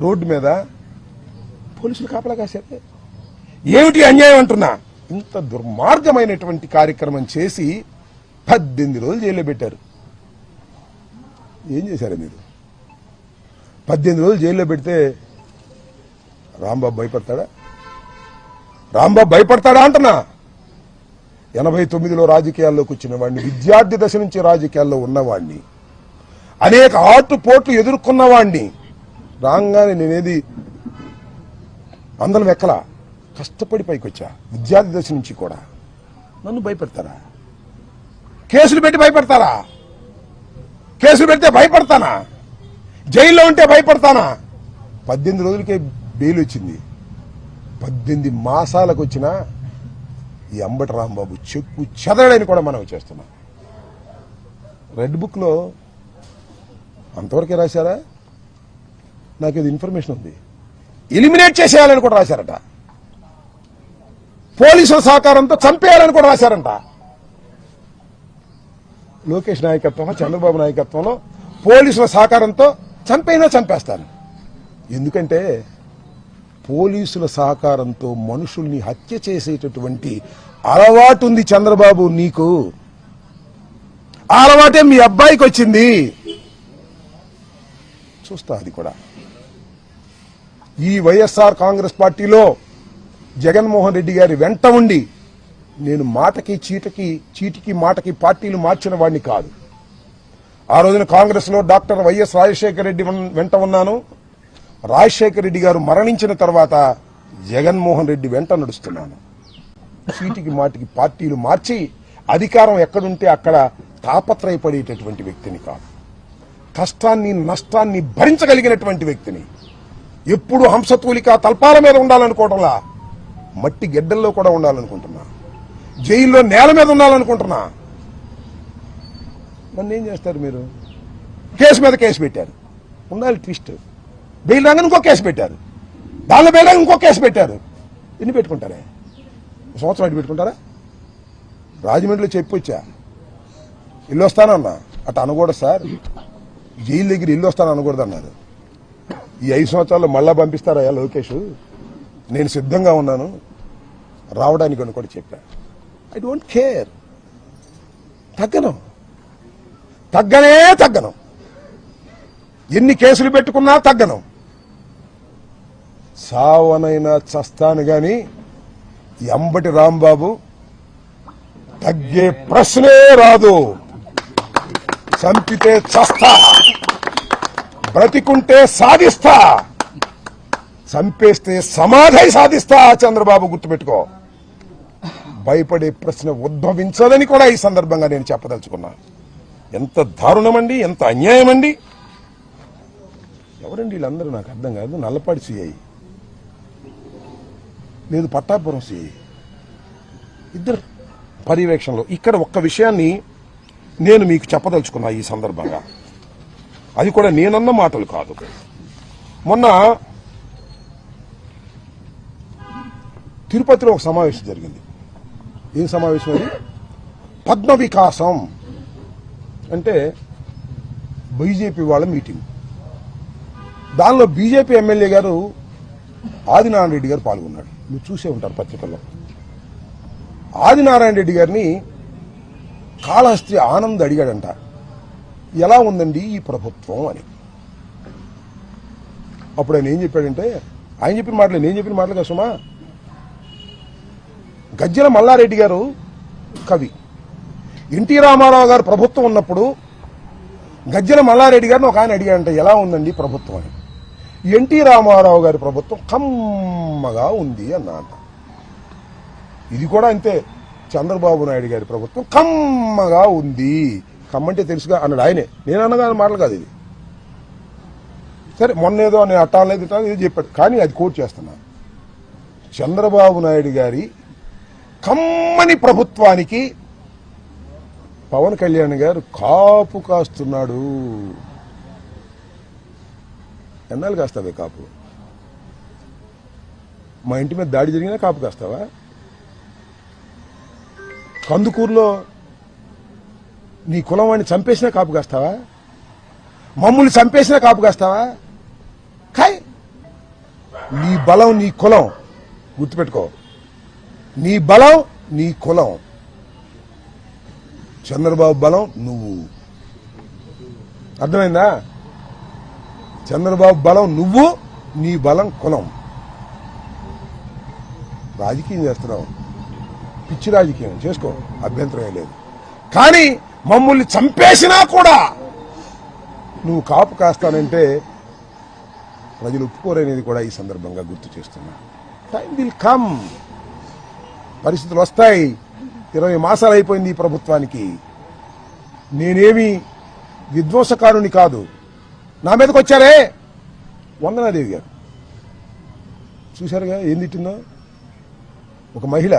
రోడ్డు మీద పోలీసులు కాపలా కాశారు. ఏమిటి అన్యాయం అంటున్నా. ఇంత దుర్మార్గమైనటువంటి కార్యక్రమం చేసి 18 రోజులు జైల్లో పెట్టారు. ఏం చేశారు మీరు? 18 రోజులు జైల్లో పెడితే రాంబాబు భయపడతాడా? రాంబాబు భయపడతాడా అంటున్నా. 89లో రాజకీయాల్లోకి వచ్చిన వాడిని, విద్యార్థి దశ నుంచి రాజకీయాల్లో ఉన్నవాడిని, అనేక ఆటుపోట్లు ఎదుర్కొన్నవాడిని. రాగానే నేనేది అందరం ఎక్కలా, కష్టపడి పైకొచ్చా. విద్యార్థి దశ నుంచి కూడా నన్ను భయపెడతారా? కేసులు పెట్టి భయపెడతారా? కేసులు పెడితే భయపడతానా? జైల్లో ఉంటే భయపడతానా? 18 రోజులకే బెయిల్ వచ్చింది. 18 మాసాలకు వచ్చిన ఈ అంబటి రాంబాబు చెక్కు చెదరడని కూడా మనం చేస్తున్నాం. రెడ్ బుక్ లో అంతవరకే రాశారా? నాకు ఇది ఇన్ఫర్మేషన్ ఉంది. ఎలిమినేట్ చేసేయాలని కూడా రాశారట. పోలీసుల సహకారంతో చంపేయాలని కూడా రాశారంట. లోకేష్ నాయకత్వంలో, చంద్రబాబు నాయకత్వంలో పోలీసుల సహకారంతో చంపైనా చంపేస్తాను. ఎందుకంటే పోలీసుల సహకారంతో మనుషుల్ని హత్య చేసేటటువంటి అలవాటు ఉంది చంద్రబాబు నీకు. ఆ అలవాటే మీ అబ్బాయికి వచ్చింది. చూస్తా అది కూడా. ఈ వైఎస్ఆర్ కాంగ్రెస్ పార్టీలో జగన్మోహన్ రెడ్డి గారి వెంట ఉండి నేను మాటకి చీటికి మాటకి పార్టీలు మార్చిన వాడిని కాదు. ఆ రోజున కాంగ్రెస్ లో డాక్టర్ వైఎస్ రాజశేఖర రెడ్డి వెంట ఉన్నాను. రాజశేఖర రెడ్డి గారు మరణించిన తర్వాత జగన్మోహన్ రెడ్డి వెంట నడుస్తున్నాను. చీటికి మాటికి పార్టీలు మార్చి అధికారం ఎక్కడుంటే అక్కడ తాపత్రయపడేటటువంటి వ్యక్తిని కాదు. కష్టాన్ని నష్టాన్ని భరించగలిగినటువంటి వ్యక్తిని. ఎప్పుడు హంసతూలిక తల్పాల మీద ఉండాలనుకోవడంలా మట్టి గెడ్డల్లో కూడా ఉండాలనుకుంటున్నా. జైల్లో నేల మీద ఉండాలనుకుంటున్నా. నన్ను ఏం చేస్తారు మీరు? కేసు మీద కేసు పెట్టారు. ఉండాలి ట్విస్ట్. బెయిల్ రాగానే ఇంకో కేసు పెట్టారు. దానిలో బెయిల్ రాగా ఇంకో కేసు పెట్టారు. ఎన్ని పెట్టుకుంటారే? సంవత్సరం అటు పెట్టుకుంటారా? రాజమండ్రిలో చెప్పొచ్చా ఇల్లు వస్తానన్నా. అటు అనకూడదు సార్, జైలు దగ్గర ఇల్లు వస్తాను అనకూడదు అన్నారు. ఈ 5 సంవత్సరాల్లో మళ్ళా పంపిస్తారా లోకేష్? నేను సిద్ధంగా ఉన్నాను రావడానికి అని కూడా చెప్పా. I don't care. తగ్గను. ఎన్ని కేసులు పెట్టుకున్నా తగ్గను. సావనైనా చస్తాను గాని ఈ అంబటి రాంబాబు తగ్గే ప్రశ్నే రాదు. చంపితే చస్తా, బ్రతికుంటే సాధిస్తా, చంపేస్తే సమాధి సాధిస్తా. చంద్రబాబు గుర్తుపెట్టుకో. భయపడే ప్రశ్న ఉద్భవించాలని కూడా ఈ సందర్భంగా నేను చెప్పదలుచుకున్నా. ఎంత దారుణమండి, ఎంత అన్యాయం అండి. ఎవరండి వీళ్ళందరూ? నాకు అర్థం కాదు. నల్లపాటి సిఐ లేదు, పట్టాపురం సిఐ, ఇద్దరు పర్యవేక్షణలో. ఇక్కడ ఒక్క విషయాన్ని నేను మీకు చెప్పదలుచుకున్నా ఈ సందర్భంగా. అది కూడా నేనన్న మాటలు కాదు. మొన్న తిరుపతిలో ఒక సమావేశం జరిగింది. ఏం సమావేశం అది? పద్మ వికాసం అంటే బీజేపీ వాళ్ళ మీటింగ్. దానిలో బీజేపీ ఎమ్మెల్యే గారు ఆదినారాయణ రెడ్డి గారు పాల్గొన్నాడు. మీరు చూసే ఉంటారు పత్రికల్లో. ఆదినారాయణ రెడ్డి గారిని కాళహస్తి ఆనంద్ అడిగాడంట, ఎలా ఉందండి ఈ ప్రభుత్వం అని. అప్పుడు ఆయన ఏం చెప్పాడంటే, ఆయన చెప్పిన మాటలే నేను చెప్పిన మాటలు కదా సుమా. గజ్జెల మల్లారెడ్డి గారు కవి. ఎన్టీ రామారావు గారు ప్రభుత్వం ఉన్నప్పుడు గజ్జెల మల్లారెడ్డి గారిని ఒక ఆయన అడిగాడంట, ఎలా ఉందండి ప్రభుత్వం అని. ఎన్టీ రామారావు గారి ప్రభుత్వం కమ్మగా ఉంది అన్నమాట. ఇది కూడా అంతే, చంద్రబాబు నాయుడు గారి ప్రభుత్వం కమ్మగా ఉంది. కమ్మంటే తెలుసుగా అన్నాడు ఆయనే, నేను అన్నగా మాటలు కాదు ఇది. సరే మొన్న ఏదో నేను అట్టాలేదు ఇది చెప్పాడు, కానీ అది కోట్ చేస్తున్నా. చంద్రబాబు నాయుడు గారి కమ్మని ప్రభుత్వానికి పవన్ కళ్యాణ్ గారు కాపు కాస్తున్నాడు. ఎన్నాళ్ళు కాస్తావే కాపు? మా ఇంటి మీద దాడి జరిగినా కాపు కాస్తావా? కందుకూరులో నీ కులం వాడిని చంపేసినా కాపు కాస్తావా? మమ్మల్ని చంపేసినా కాపు కాస్తావా? కాయ్, నీ బలం నీ కులం గుర్తుపెట్టుకో. నీ బలం నీ కులం. చంద్రబాబు బలం నువ్వు. అర్థమైందా? చంద్రబాబు బలం నువ్వు, నీ బలం కులం. రాజకీయం చేస్తున్నావు, పిచ్చి రాజకీయం చేసుకో, అభ్యంతరం లేదు. కానీ మమ్మల్ని చంపేసినా కూడా నువ్వు కాపు కాస్తానంటే ప్రజలు ఒప్పుకోరనేది కూడా ఈ సందర్భంగా గుర్తు చేస్తున్నా. టైం విల్ కమ్, పరిస్థితులు వస్తాయి. 20 మాసాలు అయిపోయింది ఈ ప్రభుత్వానికి. నేనేమి విధ్వంసకారుని కాదు. నా మీదకి వచ్చారే వందనాదేవి గారు, చూశారుగా ఏం తిట్టిందో. ఒక మహిళ,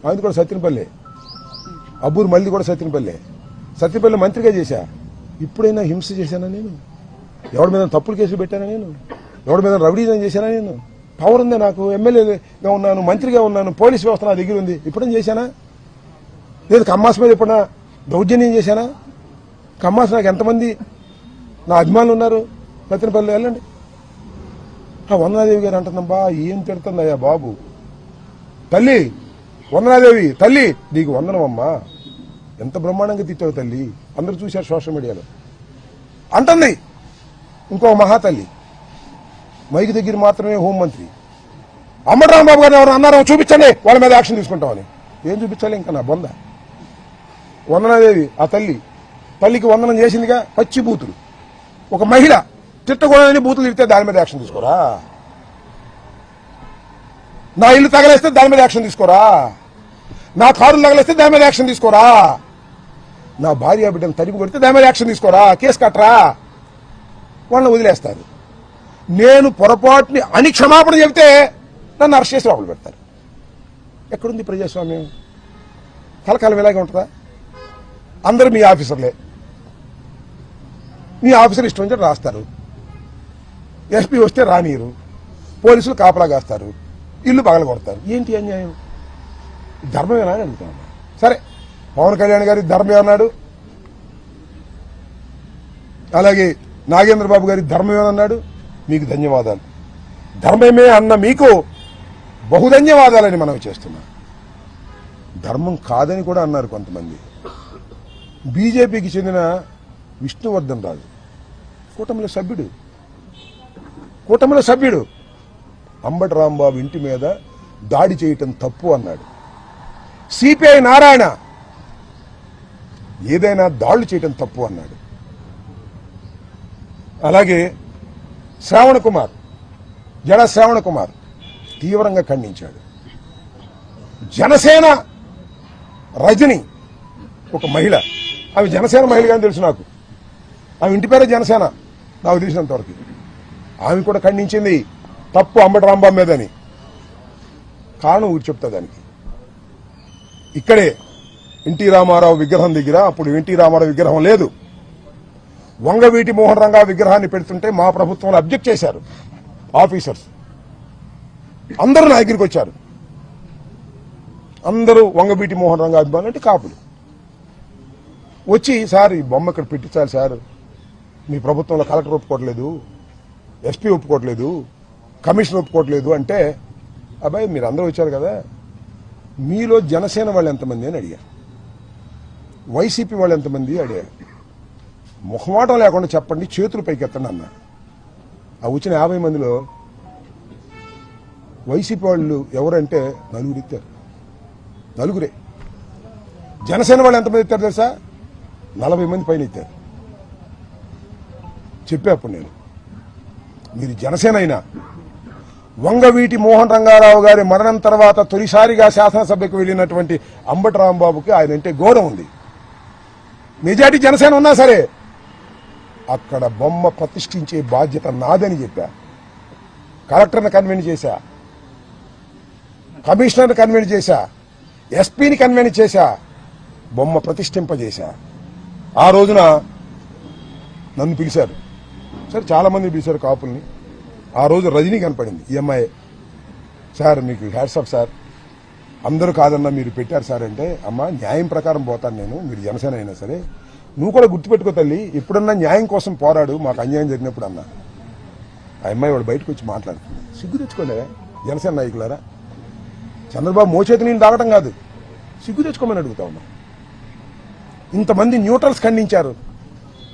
ఆమెది కూడా సత్యనపల్లి, అబ్బూరు మళ్ళీ కూడా సత్యనపల్లి. సత్యనపల్లి మంత్రిగా చేశా. ఇప్పుడైనా హింస చేశానా నేను? ఎవడి మీద తప్పులు కేసులు పెట్టానా నేను? ఎవడి మీద రౌడీజం చేశానా నేను? పవర్ ఉందే నాకు, ఎమ్మెల్యేగా ఉన్నాను, మంత్రిగా ఉన్నాను, పోలీస్ వ్యవస్థ నా దగ్గర ఉంది. ఇప్పుడేం చేశానా? లేదు కమ్మాస్ మీద ఎప్పుడన్నా దౌర్జన్యం చేశానా? కమ్మాస్ నాకు ఎంతమంది నా అభిమానులు ఉన్నారు సత్యనపల్లి, వెళ్ళండి. వందనాదేవి గారు అంటుందమ్మా, ఏం తిడుతుందయ్యా బాబు. తల్లి వందనాదేవి, తల్లి నీకు వందనమమ్మా, ఎంత బ్రహ్మాండంగా తిట్టావు తల్లి, అందరూ చూశారు సోషల్ మీడియాలో అంటుంది. ఇంకో మహాతల్లి మైకి దగ్గర మాత్రమే హోంమంత్రి అంబటి రాంబాబు గారిని ఎవరు అన్నారో చూపించండి, వాళ్ళ మీద యాక్షన్ తీసుకుంటామని. ఏం చూపించాలి ఇంకా నా బొంద. వందనాదేవి ఆ తల్లికి వందనం చేసిందిగా, పచ్చి బూతులు. ఒక మహిళ తిట్టకూడదని బూతులు తిడితే దాని మీద యాక్షన్ తీసుకోరా? నా ఇల్లు తగలేస్తే దాని మీద యాక్షన్ తీసుకోరా? నా కారులు తగలేస్తే దాని మీద యాక్షన్ తీసుకోరా? నా భార్య బిడ్డను తరిమి కొడితే దాని మీద యాక్షన్ తీసుకోరా? కేసు కట్టరా? వాళ్ళని వదిలేస్తారు. నేను పొరపాటుని అని క్షమాపణ చెబితే నన్ను అరెస్ట్ చేసి లోపల పెడతారు. ఎక్కడుంది ప్రజాస్వామ్యం? కలకాలం ఇలాగే ఉంటుందా? అందరూ మీ ఆఫీసర్లే, మీ ఆఫీసర్ ఇష్టం వచ్చి రాస్తారు. ఎస్పీ వస్తే రానీరు, పోలీసులు కాపలా కాస్తారు, ఇల్లు పగల కొడతారు. ఏంటి అన్యాయం? ధర్మమేనా అని అడుగుతాను. సరే, పవన్ కళ్యాణ్ గారి ధర్మమే అన్నాడు, అలాగే నాగేంద్ర బాబు గారి ధర్మమే అన్నాడు. మీకు ధన్యవాదాలు. ధర్మమే అన్న మీకు బహుధన్యవాదాలని మనం చేస్తున్నాం. ధర్మం కాదని కూడా అన్నారు కొంతమంది. బీజేపీకి చెందిన విష్ణువర్ధన్ రాజు కూటమిలో సభ్యుడు అంబటి రాంబాబు ఇంటి మీద దాడి చేయటం తప్పు అన్నాడు. సిపిఐ నారాయణ ఏదైనా దాడులు చేయటం తప్పు అన్నాడు. అలాగే జడ శ్రావణ కుమార్ తీవ్రంగా ఖండించాడు. జనసేన రజని ఒక మహిళ, ఆమె జనసేన మహిళగానే తెలుసు నాకు, ఆమె ఇంటి పేరే జనసేన నాకు తెలిసినంతవరకు. ఆమె కూడా ఖండించింది తప్పు అంబటి రాంబాబు మీదని. కారణం ఊరు చెప్తా దానికి. ఇక్కడే ఎన్టీ రామారావు విగ్రహం దగ్గర, అప్పుడు ఎన్టీ రామారావు విగ్రహం లేదు, వంగవీటి మోహన్ రంగా విగ్రహాన్ని పెడుతుంటే మా ప్రభుత్వంలో అబ్జెక్ట్ చేశారు ఆఫీసర్స్. అందరూ నా దగ్గరికి వచ్చారు. అందరూ వంగవీటి మోహన్ రంగా అభిమానులు అంటే కాపులు వచ్చి, సార్ ఈ బొమ్మ ఇక్కడ పెట్టించాలి సార్, మీ ప్రభుత్వంలో కలెక్టర్ ఒప్పుకోవట్లేదు, ఎస్పీ ఒప్పుకోవట్లేదు, కమిషనర్ ఒప్పుకోవట్లేదు అంటే, అబ్బాయి మీరు అందరూ వచ్చారు కదా, మీలో జనసేన వాళ్ళు ఎంతమంది అని అడిగారు, వైసీపీ వాళ్ళు ఎంతమంది అడిగారు. ముఖమాటం లేకుండా చెప్పండి, చేతులు పైకెత్తండి అన్న. ఆ వచ్చిన 50 మందిలో వైసీపీ వాళ్ళు ఎవరంటే 4 ఇచ్చారు. నలుగురే. జనసేన వాళ్ళు ఎంతమంది ఎత్తారు తెలుసా? 40 మంది పైన ఎత్తారు. చెప్పా అప్పుడు నేను, మీరు జనసేన అయినా వంగవీటి మోహన్ రంగారావు గారి మరణం తర్వాత తొలిసారిగా శాసనసభకు వెళ్ళినటువంటి అంబటి రాంబాబుకి ఆయన అంటే గౌరవం ఉంది. మెజార్టీ జనసేన ఉన్నా సరే అక్కడ బొమ్మ ప్రతిష్ఠించే బాధ్యత నాదని చెప్పా. కలెక్టర్ని కన్వెన్స్ చేశా, కమిషనర్ని కన్వెన్స్ చేశా, ఎస్పీని కన్వెన్స్ చేశా, బొమ్మ ప్రతిష్ఠింపజేశా. ఆ రోజున నన్ను పిలిచారు. సరే చాలా మంది పిలిచారు కాపుల్ని. ఆ రోజు రజనీ కనపడింది. ఈ అమ్మాయి, సార్ మీకు హ్యాట్స్ ఆఫ్ సార్, అందరూ కాదన్నా మీరు పెట్టారు సార్ అంటే, అమ్మ న్యాయం ప్రకారం పోతాను నేను, మీరు జనసేన అయినా సరే, నువ్వు కూడా గుర్తుపెట్టుకో తల్లి, ఎప్పుడన్నా న్యాయం కోసం పోరాడు, మాకు అన్యాయం జరిగినప్పుడు అన్నా. ఆ అమ్మాయి వాడు బయటకు వచ్చి మాట్లాడుతుంది. సిగ్గు తెచ్చుకోలే జనసేన నాయకులారా, చంద్రబాబు మోచేతి నీళ్ళు తాగటం కాదు, సిగ్గు తెచ్చుకోమని అడుగుతా ఉన్నా. ఇంతమంది న్యూట్రల్స్ ఖండించారు,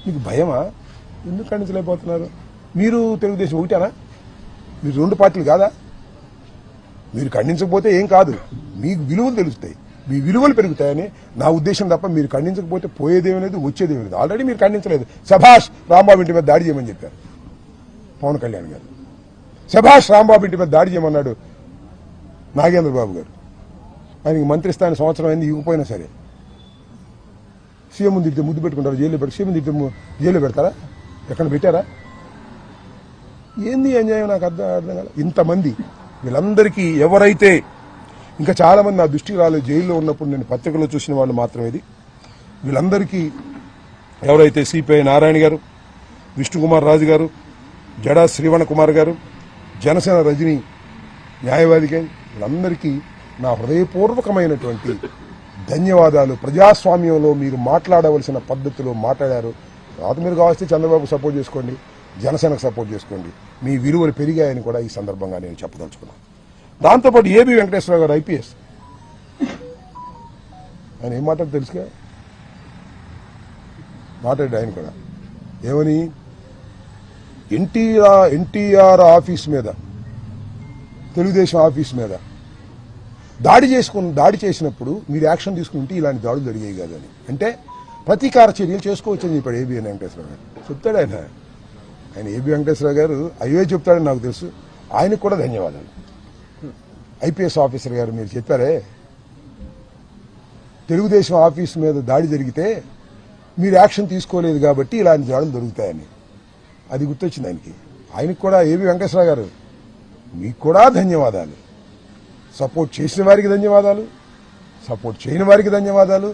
మీకు భయమా? ఎందుకు ఖండించలేకపోతున్నారు? మీరు తెలుగుదేశం ఒకటేనా? మీరు 2 పార్టీలు కాదా? మీరు ఖండించకపోతే ఏం కాదు, మీకు విలువలు తెలుస్తాయి, మీ విలువలు పెరుగుతాయని నా ఉద్దేశం తప్ప మీరు ఖండించకపోతే పోయేదేమీ లేదు, వచ్చేదేమీ లేదు. ఆల్రెడీ మీరు ఖండించలేదు. శభాష్ రాంబాబు ఇంటి మీద దాడి చేయమని చెప్పారు పవన్ కళ్యాణ్ గారు. శభాష్ రాంబాబు ఇంటి మీద దాడి చేయమన్నాడు నాగేంద్ర బాబు గారు. ఆయనకి మంత్రి స్థానం సంవత్సరం అయింది, ఇవ్వకపోయినా సరే సీఎం తిడితే ముద్దు పెట్టుకుంటారు, జైల్లో పెట్టి సీఎం తిడితే జైల్లో పెడతారా? ఎక్కడ పెట్టారా? ఏంది అన్యాయం? నాకు అర్థం కాదు. ఇంతమంది వీళ్ళందరికీ ఎవరైతే, ఇంకా చాలా మంది నా దృష్టికి రాలేదు, జైల్లో ఉన్నప్పుడు నేను పత్రికలో చూసిన వాళ్ళు మాత్రమే ఇది. వీళ్ళందరికీ ఎవరైతే సిపిఐ నారాయణ గారు, విష్ణుకుమార్ రాజు గారు, జడా శ్రీవణ కుమార్ గారు, జనసేన రజనీ న్యాయవాది గారు, వీళ్ళందరికీ నా హృదయపూర్వకమైనటువంటి ధన్యవాదాలు. ప్రజాస్వామ్యంలో మీరు మాట్లాడవలసిన పద్ధతిలో మాట్లాడారు. తర్వాత మీరు కావస్తే చంద్రబాబు సపోర్ట్ చేసుకోండి, జనసేనకు సపోర్ట్ చేసుకోండి, మీ విలువలు పెరిగాయని కూడా ఈ సందర్భంగా నేను చెప్పదలుచుకున్నాను. దాంతోపాటు ఏబి వెంకటేశ్వరరావు గారు ఐపీఎస్, ఆయన ఏం మాట్లాడు తెలుసుగా, మాట్లాడాడు ఆయన కూడా. ఏమని? ఎన్టీఆర్ ఆఫీస్ మీద, తెలుగుదేశం ఆఫీస్ మీద దాడి చేసినప్పుడు మీరు యాక్షన్ తీసుకుంటే ఇలాంటి దాడులు జరిగేవి కాదని, అంటే ప్రతీకార చర్యలు చేసుకోవచ్చని చెప్పాడు ఏబి వెంకటేశ్వరరావు గారు. చెప్తాడు ఆయన ఏబి వెంకటేశ్వరరావు గారు అవే చెప్తాడని నాకు తెలుసు. ఆయనకు కూడా ధన్యవాదాలు. ఐపీఎస్ ఆఫీసర్ గారు, మీరు చెప్పారే తెలుగుదేశం ఆఫీస్ మీద దాడి జరిగితే మీరు యాక్షన్ తీసుకోలేదు కాబట్టి ఇలాంటి దాడులు దొరుకుతాయని, అది గుర్తొచ్చింది ఆయనకి. ఆయనకు కూడా ఏబి వెంకటేశ్వరరావు గారు మీకు కూడా ధన్యవాదాలు. సపోర్ట్ చేసిన వారికి ధన్యవాదాలు, సపోర్ట్ చేయని వారికి ధన్యవాదాలు.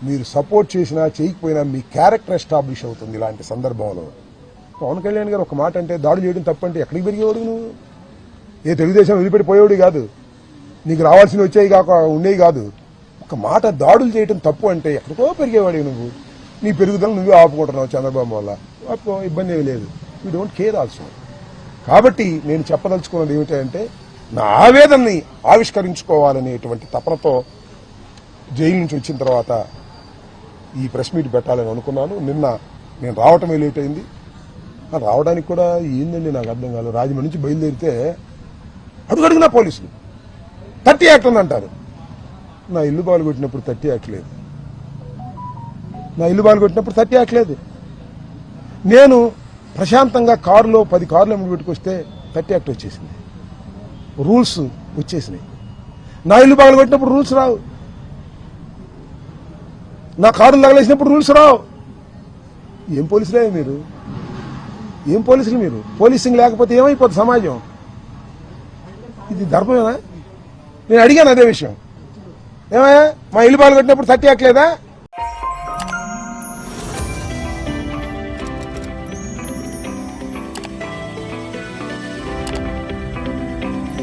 మీరు సపోర్ట్ చేసినా చేయకపోయినా మీ క్యారెక్టర్ ఎస్టాబ్లిష్ అవుతుంది ఇలాంటి సందర్భంలో. పవన్ కళ్యాణ్ గారు ఒక మాట అంటే దాడులు చేయడం తప్పంటే ఎక్కడికి పెరిగేవాడు నువ్వు? ఏ తెలుగుదేశం వదిలిపెట్టిపోయేవాడు కాదు, నీకు రావాల్సినవి వచ్చేవి కాక ఉండేవి కాదు. ఒక మాట దాడులు చేయడం తప్పు అంటే ఎక్కడికో పెరిగేవాడు నువ్వు. నీ పెరుగుదల నువ్వే ఆపుకుంటున్నావు చంద్రబాబు వల్ల, ఆపుకో, ఇబ్బంది ఏమీ లేదు. You don't care also. కాబట్టి నేను చెప్పదలుచుకున్నది ఏమిటంటే, నా ఆవేదనని ఆవిష్కరించుకోవాలనేటువంటి తపనతో జైలు నుంచి వచ్చిన తర్వాత ఈ ప్రెస్ మీట్ పెట్టాలని అనుకున్నాను. నిన్న నేను రావటమే లేట్ అయింది. రావడానికి కూడా ఏందండి నాకు అర్థం కాదు. రాజమండ్రి నుంచి బయలుదేరితే అడుగడుగునా పోలీసులు 30 యాక్ట్ ఉందంటారు. నా ఇల్లు బాలు కొట్టినప్పుడు 30 యాక్ట్ లేదు. నా ఇల్లు బాలు కొట్టినప్పుడు 30 యాక్ట్ లేదు. నేను ప్రశాంతంగా కారులో 10 కార్లు ఎమ్మెల్యే పెట్టుకొస్తే 30 యాక్ట్ వచ్చేసింది, రూల్స్ వచ్చేసినాయి. నా ఇల్లు బాగా కొట్టినప్పుడు రూల్స్ రావు, నా కారులు తగలేసినప్పుడు రూల్స్ రావు. ఏం పోలీసులే మీరు? ఏం పోలీసులు మీరు? పోలీసింగ్ లేకపోతే ఏమైపోతుంది సమాజం? ఇది ధర్మమేనా? నేను అడిగాను అదే విషయం. ఏమయ్యా మా ఇల్లు బాగా కొట్టినప్పుడు 30 యాక్ట్ లేదా?